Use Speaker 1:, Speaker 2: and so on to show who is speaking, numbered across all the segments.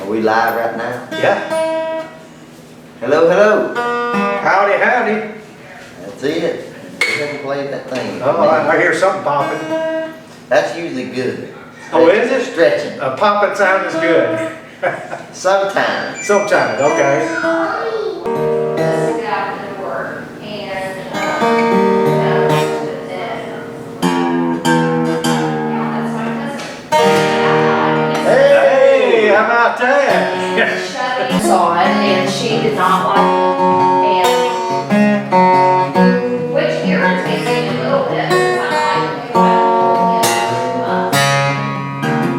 Speaker 1: Are we live right now?
Speaker 2: Yeah.
Speaker 1: Hello, hello.
Speaker 2: Howdy, howdy.
Speaker 1: That's it. Go ahead and play that thing.
Speaker 2: Oh, I hear something popping.
Speaker 1: That's usually good.
Speaker 2: Oh, is it?
Speaker 1: Stretching.
Speaker 2: A popping sound is good.
Speaker 1: Sometimes.
Speaker 2: Sometimes, okay.
Speaker 3: Just got out to work and, that's my cousin.
Speaker 2: Hey, how about that?
Speaker 3: Shutting saw it and she did not like it. And, which irritates me a little bit, because I'm like,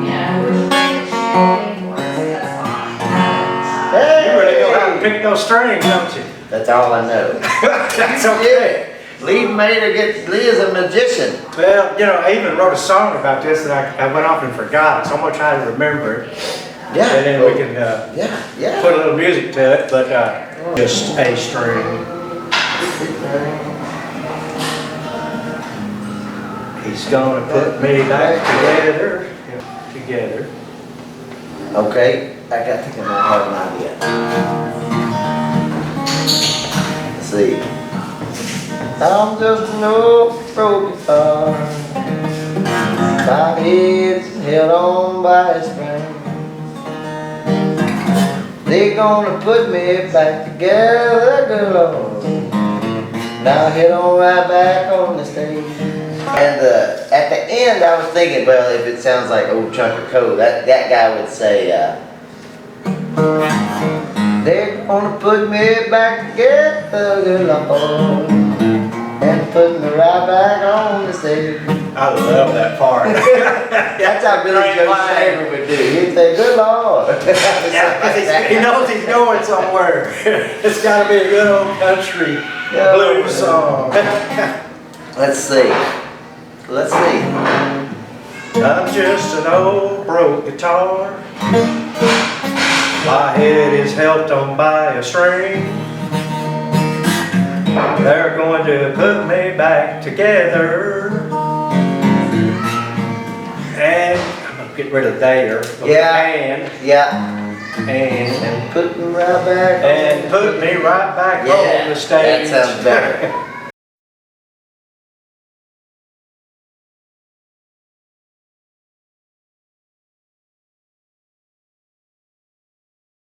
Speaker 3: you know, we're trying to shoot for us, that's fine.
Speaker 2: You really know how to pick those strings, don't you?
Speaker 1: That's all I know.
Speaker 2: That's okay.
Speaker 1: Lee is a magician.
Speaker 2: Well, you know, I even wrote a song about this that I went off and forgot it, so I'm going to try to remember it.
Speaker 1: Yeah.
Speaker 2: And then we can
Speaker 1: Yeah.
Speaker 2: put a little music to it, but just a string. He's gonna put me back together.
Speaker 1: Okay. I got to think of my hard idea. Let's see. I'm just an old broken guitar. My head's held on by a string. They're gonna put me back together, good Lord. Now head on right back on the stage. And at the end I was thinking, well, if it sounds like Old Chunk of Coal, that guy would say, they're gonna put me back together, good Lord, and put me right back on the stage.
Speaker 2: I love that part.
Speaker 1: That's how Billy Joe Shaver would do. He'd say, good Lord.
Speaker 2: Yeah, 'cause he knows he's going somewhere. It's gotta be a good old country blues song.
Speaker 1: Let's see.
Speaker 2: I'm just an old broke guitar. My head is held on by a string. They're going to put me back together. And I'm gonna get rid of there.
Speaker 1: Yeah.
Speaker 2: And
Speaker 1: And put me right back.
Speaker 2: put me right back on the
Speaker 1: Yeah,
Speaker 2: stage.
Speaker 1: that sounds better.